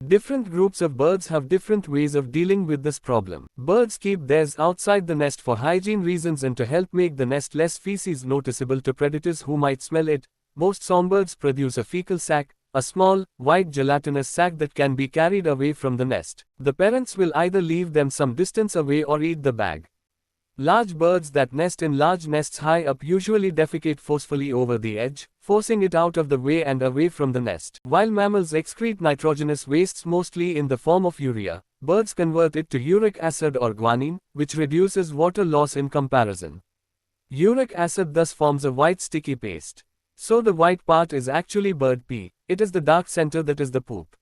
Different groups of birds have different ways of dealing with this problem. Birds keep theirs outside the nest for hygiene reasons and to help make the nest less feces noticeable to predators who might smell it. Most songbirds produce a fecal sac, a small, white gelatinous sac that can be carried away from the nest. The parents will either leave them some distance away or eat the bag. Large birds that nest in large nests high up usually defecate forcefully over the edge, forcing it out of the way and away from the nest. While mammals excrete nitrogenous wastes mostly in the form of urea, birds convert it to uric acid or guanine, which reduces water loss in comparison. Uric acid thus forms a white sticky paste. So the white part is actually bird pee. It is the dark center that is the poop.